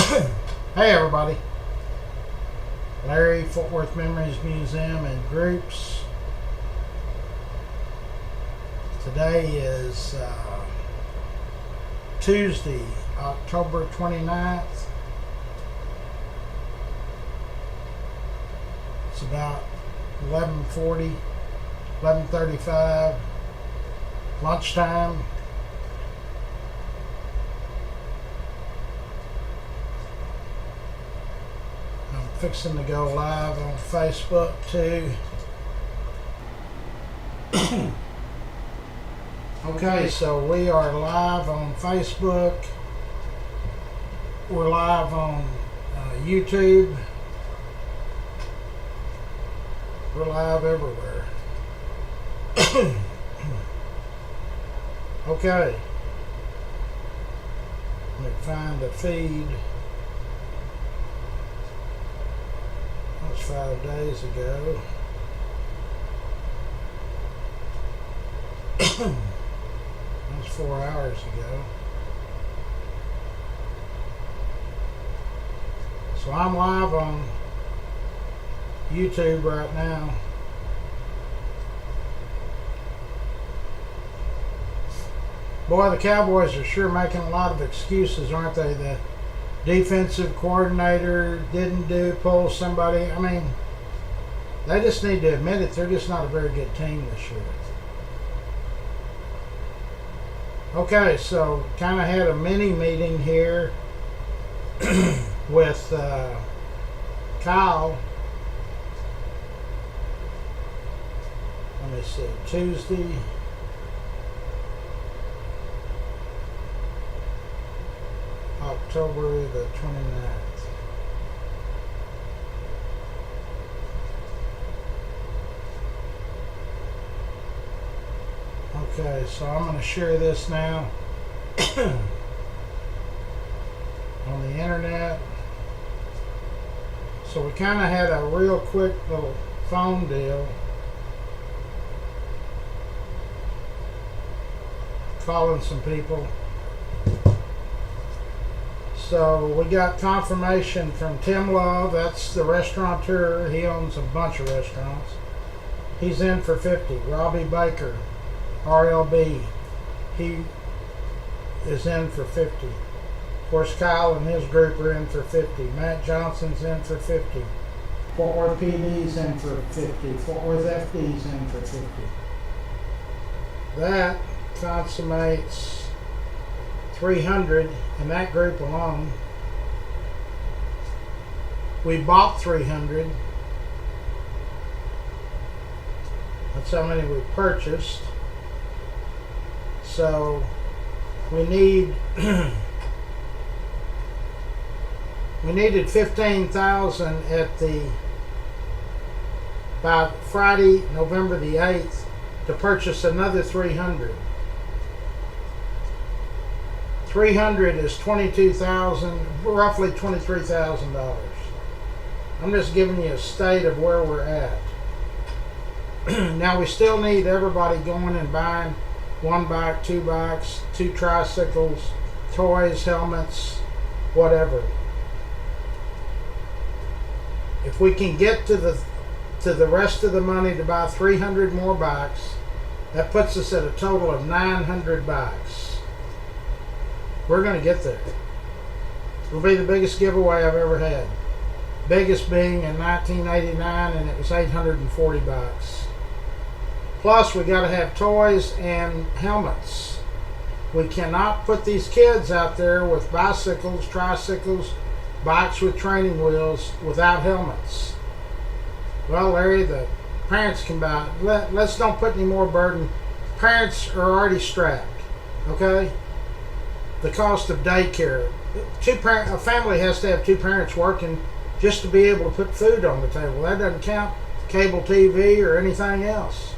Hey everybody, Larry, Fort Worth Memories Museum and Groups. Today is Tuesday, October 29th. It's about 11:40, 11:35, lunchtime. Fixing to go live on Facebook too. Okay, so we are live on Facebook. We're live on YouTube. We're live everywhere. Okay. Let me find the feed. That was 5 days ago. That was 4 hours ago. So I'm live on YouTube right now. Boy, the Cowboys are sure making a lot of excuses, aren't they? The defensive coordinator didn't pull somebody. I mean, they just need to admit it. They're just not a very good team this year. Okay, so kind of had a mini meeting here with Kyle. Let me see, Tuesday. October the 29th. Okay, so I'm going to share this now on the internet. So we kind of had a real quick little phone deal. Calling some people. So we got confirmation from Tim Love. That's the restaurateur. He owns a bunch of restaurants. He's in for 50. Robbie Baker, RLB, he is in for 50. Of course, Kyle and his group are in for 50. Matt Johnson's in for 50. Fort Worth PD's in for 50. Fort Worth FD's in for 50. That consummates 300 in that group alone. We bought 300. That's how many we purchased. So we need we needed 15,000 by Friday, November the 8th, to purchase another 300. 300 is $22,000, roughly $23,000. I'm just giving you a state of where we're at. Now we still need everybody going and buying 1 bike, 2 bikes, 2 tricycles, toys, helmets, whatever. If we can get to the rest of the money to buy 300 more bikes, that puts us at a total of 900 bikes. We're going to get there. It'll be the biggest giveaway I've ever had. Biggest being in 1989, and it was 840 bucks. Plus, we got to have toys and helmets. We cannot put these kids out there with bicycles, tricycles, bikes with training wheels without helmets. Well, Larry, the parents can buy. Let's don't put any more burden. Parents are already strapped. Okay. The cost of daycare. A family has to have 2 parents working just to be able to put food on the table. That doesn't count cable TV or anything else.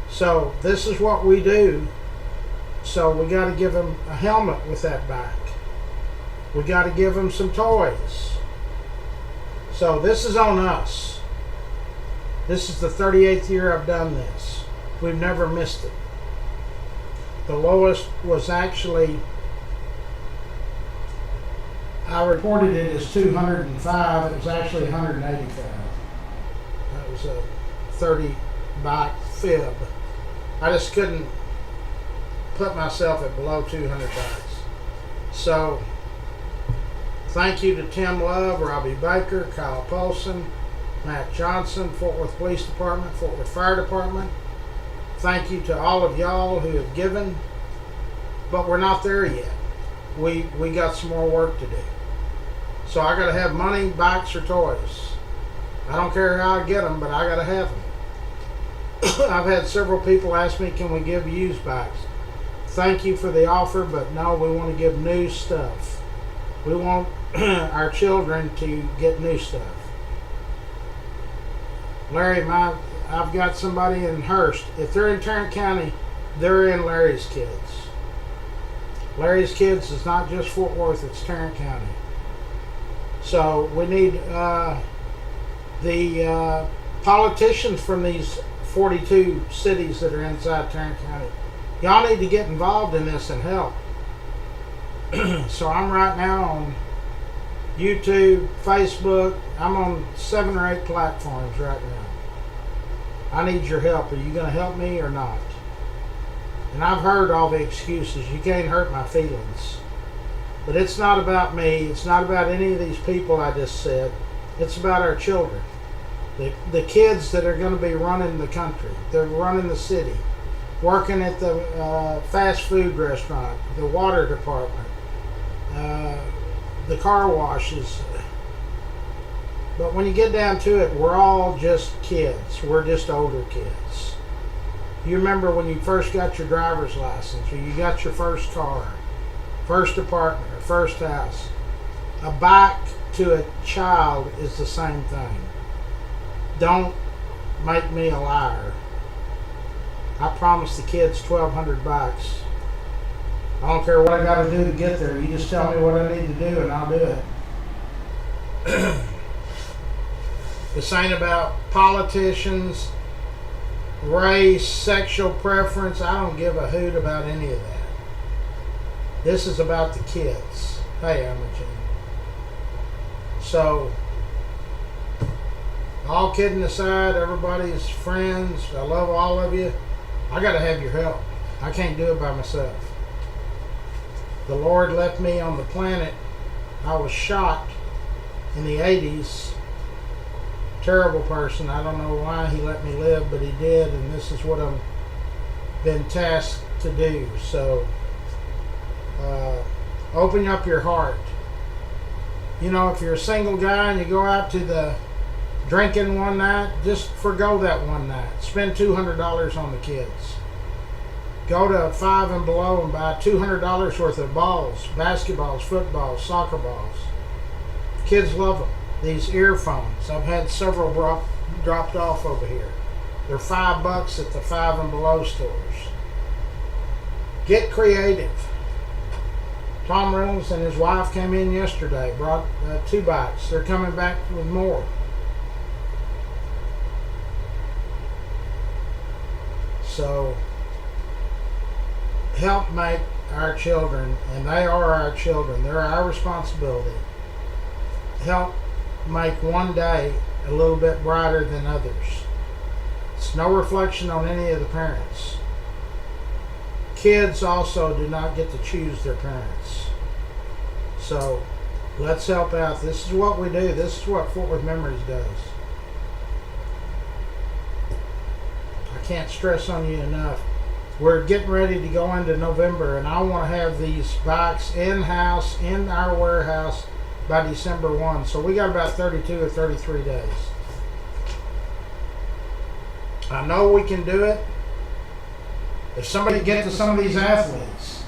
So this is what we do. So we got to give them a helmet with that bike. We got to give them some toys. So this is on us. This is the 38th year I've done this. We've never missed it. The lowest was actually I reported it as 205. It was actually 185. That was a 30 bike fib. I just couldn't put myself at below 200 bikes. So thank you to Tim Love, Robbie Baker, Kyle Polson, Matt Johnson, Fort Worth Police Department, Fort Worth Fire Department. Thank you to all of y'all who have given, but we're not there yet. We got some more work to do. So I got to have money, bikes, or toys. I don't care how I get them, but I got to have them. I've had several people ask me, can we give used bikes? Thank you for the offer, but no, we want to give new stuff. We want our children to get new stuff. Larry, I've got somebody in Hurst. If they're in Tarrant County, they're in Larry's Kids. Larry's Kids is not just Fort Worth, it's Tarrant County. So we need the politicians from these 42 cities that are inside Tarrant County. Y'all need to get involved in this and help. So I'm right now on YouTube, Facebook. I'm on 7 or 8 platforms right now. I need your help. Are you going to help me or not? And I've heard all the excuses. You can't hurt my feelings. But it's not about me. It's not about any of these people I just said. It's about our children. The kids that are going to be running the country. They're running the city. Working at the fast food restaurant, the water department, the car washes. But when you get down to it, we're all just kids. We're just older kids. You remember when you first got your driver's license, or you got your first car, first apartment, or first house. A bike to a child is the same thing. Don't make me a liar. I promised the kids 1,200 bikes. I don't care what I got to do to get there. You just tell me what I need to do and I'll do it. This ain't about politicians, race, sexual preference. I don't give a hoot about any of that. This is about the kids. Hey, I'm a Jim. So, all kidding aside, everybody's friends. I love all of you. I got to have your help. I can't do it by myself. The Lord left me on the planet. I was shot in the 80s. Terrible person. I don't know why he let me live, but he did, and this is what I've been tasked to do. So, open up your heart. You know, if you're a single guy and you go out to the drinking one night, just forgo that one night. Spend $200 on the kids. Go to Five and Below and buy $200 worth of balls, basketballs, footballs, soccer balls. Kids love them. These earphones, I've had several dropped off over here. They're $5 at the Five and Below stores. Get creative. Tom Reynolds and his wife came in yesterday, brought 2 bikes. They're coming back with more. So, help make our children, and they are our children, they're our responsibility. Help make one day a little bit brighter than others. It's no reflection on any of the parents. Kids also do not get to choose their parents. So, let's help out. This is what we do. This is what Fort Worth Memories does. I can't stress on you enough. We're getting ready to go into November, and I want to have these bikes in-house, in our warehouse, by December 1. So we got about 32 or 33 days. I know we can do it. If somebody gets to some of these athletes,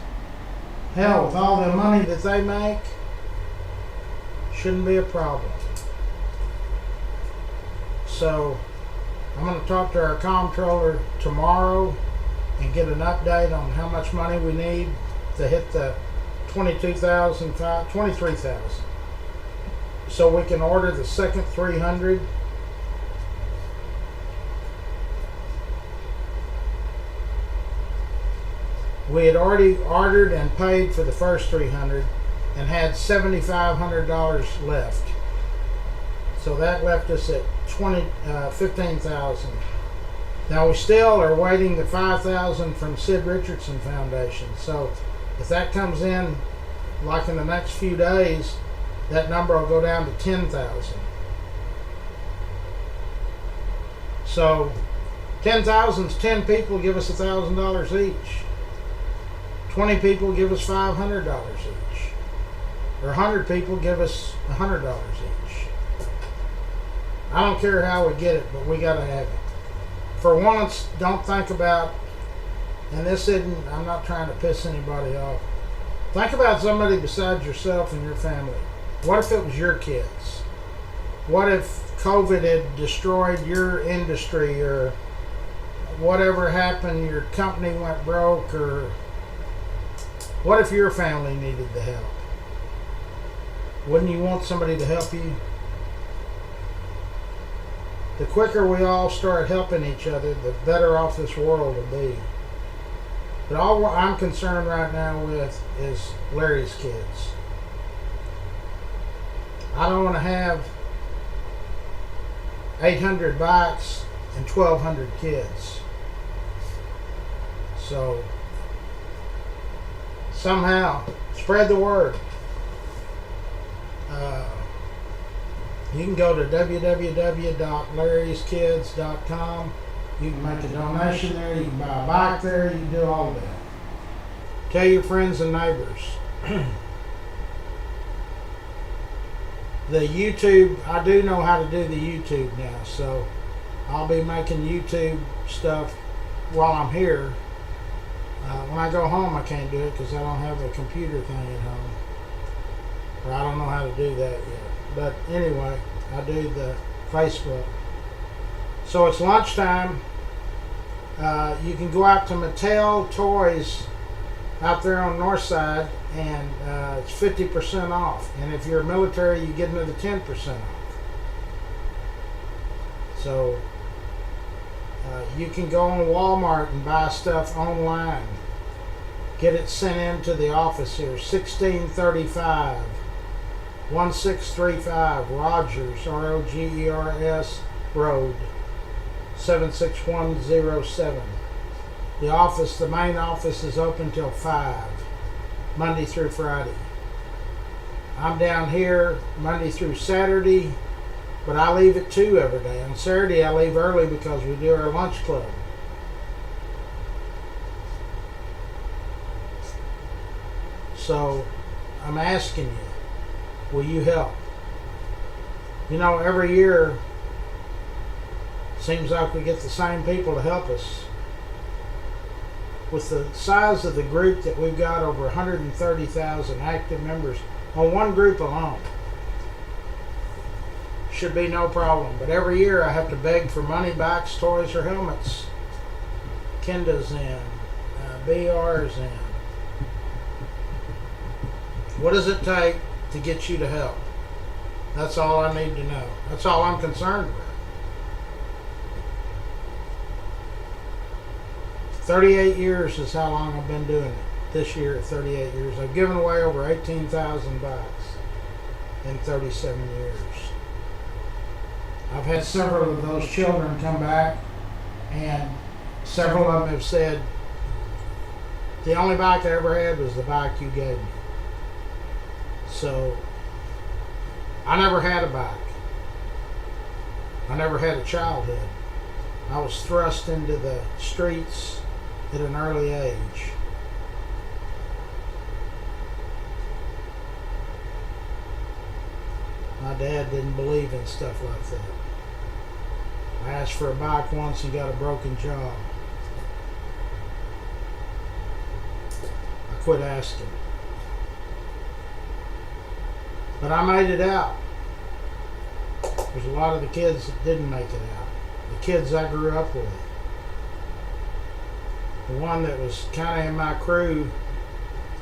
hell, with all the money that they make, shouldn't be a problem. So I'm going to talk to our comptroller tomorrow and get an update on how much money we need to hit the 23,000, so we can order the second 300. We had already ordered and paid for the first 300. and had $7,500 left. So that left us at 15,000. Now we still are waiting the 5,000 from Sid Richardson Foundation. So if that comes in like in the next few days, that number will go down to 10,000. So 10,000 is 10 people give us $1,000 each. 20 people give us $500 each. Or 100 people give us $100 each. I don't care how we get it, but we gotta have it. For once, don't think about, and this isn't, I'm not trying to piss anybody off. Think about somebody besides yourself and your family. What if it was your kids? What if COVID had destroyed your industry, or whatever happened, your company went broke, or what if your family needed the help? Wouldn't you want somebody to help you? The quicker we all start helping each other, the better off this world will be. But all I'm concerned right now with is Larry's kids. I don't want to have 800 bikes and 1,200 kids. So somehow spread the word. You can go to www.larryskids.com. You can make a donation there. You can buy a bike there. You can do all of that. Tell your friends and neighbors. The YouTube, I do know how to do the YouTube now, so I'll be making YouTube stuff while I'm here. When I go home, I can't do it because I don't have a computer thing at home, or I don't know how to do that yet. But anyway, I do the Facebook. So it's lunchtime. You can go out to Mattel Toys out there on the north side, and it's 50% off. And if you're military, you get another 10% off. So you can go on Walmart and buy stuff online. Get it sent into the office here. 1635 1635 Rogers, Rogers Road, 76107. The office, the main office, is open till 5, Monday through Friday. I'm down here Monday through Saturday, but I leave at 2 every day. On Saturday I leave early because we do our lunch club. So I'm asking you, will you help? You know, every year seems like we get the same people to help us. With the size of the group that we've got, over 130,000 active members on one group alone, should be no problem. But every year I have to beg for money, bikes, toys, or helmets. Kenda's in, BR's in. What does it take to get you to help? That's all I need to know. That's all I'm concerned with. 38 years is how long I've been doing it. This year, 38 years. I've given away over 18,000 bikes in 37 years. I've had several of those children come back, and several of them have said, the only bike I ever had was the bike you gave me. So, I never had a bike. I never had a childhood. I was thrust into the streets at an early age. My dad didn't believe in stuff like that. I asked for a bike once and got a broken jaw. I quit asking. But I made it out. There's a lot of the kids that didn't make it out. The kids I grew up with. The one that was kind of in my crew,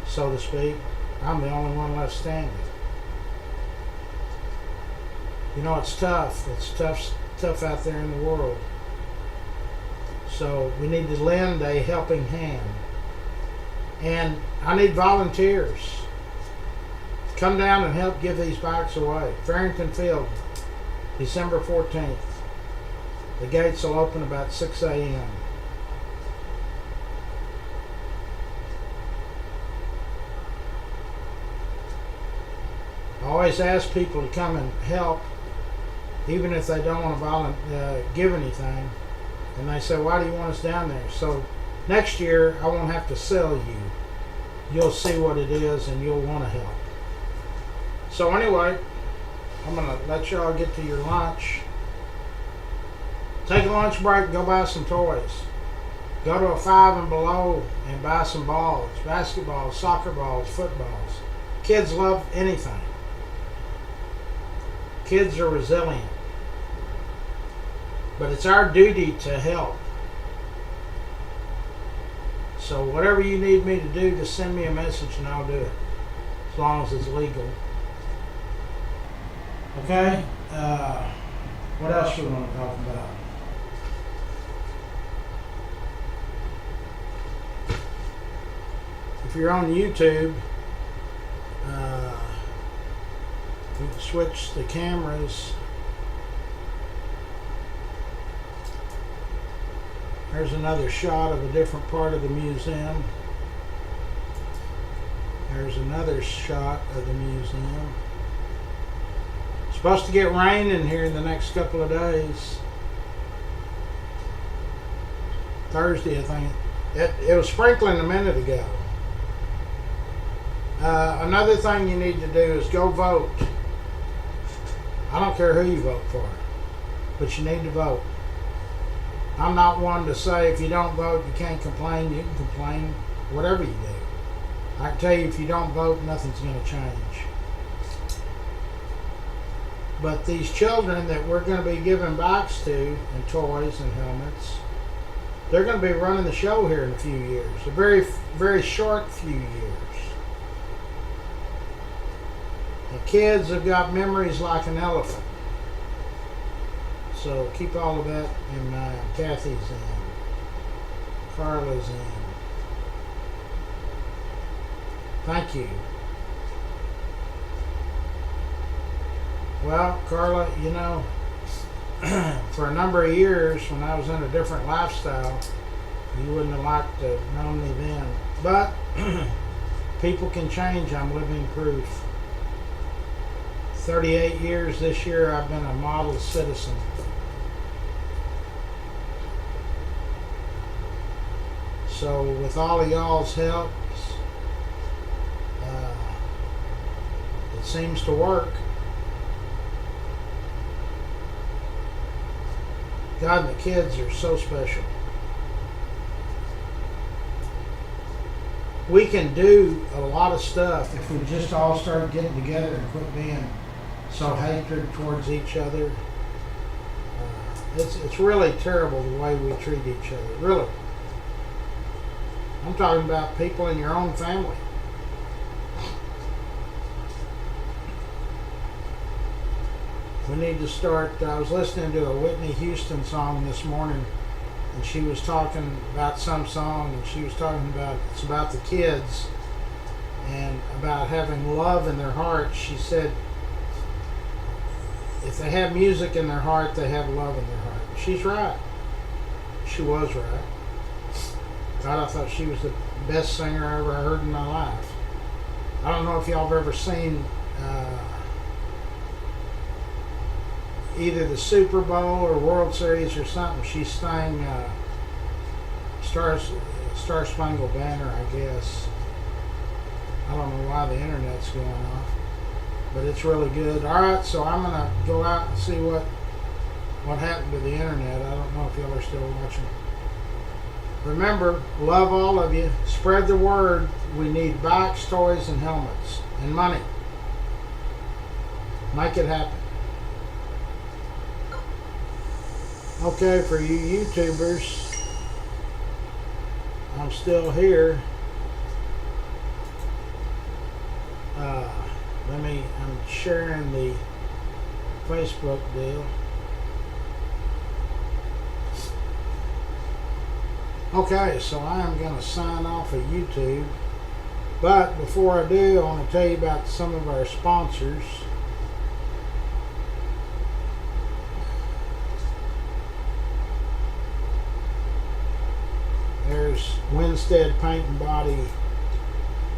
so to speak, I'm the only one left standing. You know, it's tough. It's tough out there in the world. So we need to lend a helping hand. And I need volunteers. Come down and help give these bikes away. Farrington Field, December 14th. The gates will open about 6 a.m. I always ask people to come and help, even if they don't want to give anything. And they say, why do you want us down there? So next year, I won't have to sell you. You'll see what it is and you'll want to help. So anyway, I'm going to let y'all get to your lunch. Take a lunch break, go buy some toys. Go to a Five and Below and buy some balls, basketballs, soccer balls, footballs. Kids love anything. Kids are resilient. But it's our duty to help. So whatever you need me to do, just send me a message and I'll do it. As long as it's legal. Okay? What else we want to talk about? If you're on YouTube, we can switch the cameras. There's another shot of a different part of the museum. There's another shot of the museum. It's supposed to get rain in here in the next couple of days. Thursday, I think. It was sprinkling a minute ago. Another thing you need to do is go vote. I don't care who you vote for, but you need to vote. I'm not one to say if you don't vote you can't complain. You can complain, whatever you do. I can tell you if you don't vote, nothing's going to change. But these children that we're going to be giving bikes to, and toys and helmets, they're going to be running the show here in a few years. A very, very short few years. And kids have got memories like an elephant. So keep all of that in mind. Kathy's in. Carla's in. Thank you. Well, Carla, you know, for a number of years when I was in a different lifestyle, you wouldn't have liked to have known me then. But people can change. I'm living proof. 38 years this year, I've been a model citizen. So with all of y'all's help, it seems to work. God and the kids are so special. We can do a lot of stuff if we just all start getting together and quit being so hatred towards each other. It's really terrible the way we treat each other. Really. I'm talking about people in your own family. We need to start. I was listening to a Whitney Houston song this morning, and she was talking about some song, and she was talking about it's about the kids and about having love in their heart. She said if they have music in their heart, they have love in their heart. She's right. She was right. God, I thought she was the best singer I ever heard in my life. I don't know if y'all have ever seen either the Super Bowl or World Series or something. She sang Star Spangled Banner, I guess. I don't know why the internet's going off, but it's really good. All right, so I'm gonna go out and see what happened to the internet. I don't know if y'all are still watching. Remember, love all of you. Spread the word. We need bikes, toys, and helmets, and money. Make it happen. Okay, for you YouTubers, I'm still here. I'm sharing the Facebook deal. Okay, so I am going to sign off of YouTube. But before I do, I want to tell you about some of our sponsors. There's Winstead Paint and Body,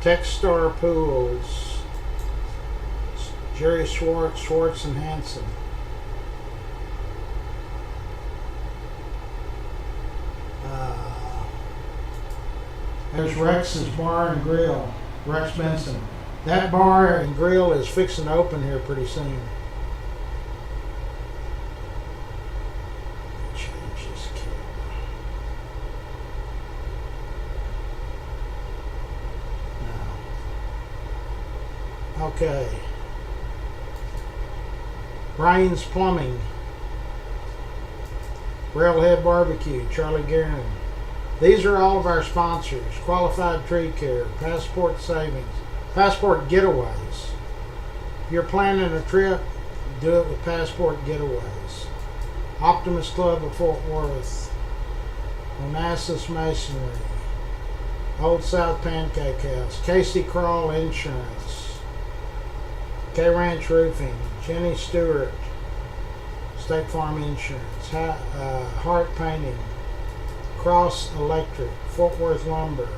Techstar Pools, Jerry Schwartz, Schwartz and Hanson. There's Rex's Bar and Grill, Rex Benson. That bar and grill is fixing to open here pretty soon. Change this camera. Now. Okay. Rains Plumbing, Railhead Barbecue, Charlie Guerin. These are all of our sponsors. Qualified Tree Care, Passport Savings, Passport Getaways. If you're planning a trip, do it with Passport Getaways. Optimus Club of Fort Worth, Onassis Masonry, Old South Pancake House, Casey Crawl Insurance, K Ranch Roofing, Jenny Stewart, State Farm Insurance, Hart Painting, Cross Electric, Fort Worth Lumber,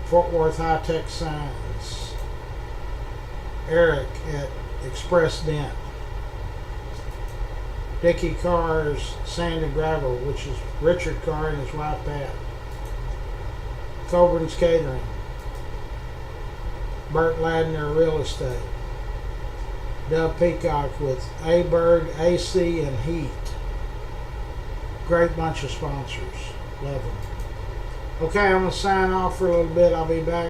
Fort Worth High Tech Signs, Eric at Express Dent, Dickie Carr's Sand and Gravel, which is Richard Carr and his wife Pat, Coburn's Catering, Burt Ladner Real Estate, Dub Peacock with A-Berg, AC, and Heat. Great bunch of sponsors. Love them. Okay, I'm going to sign off for a little bit. I'll be back.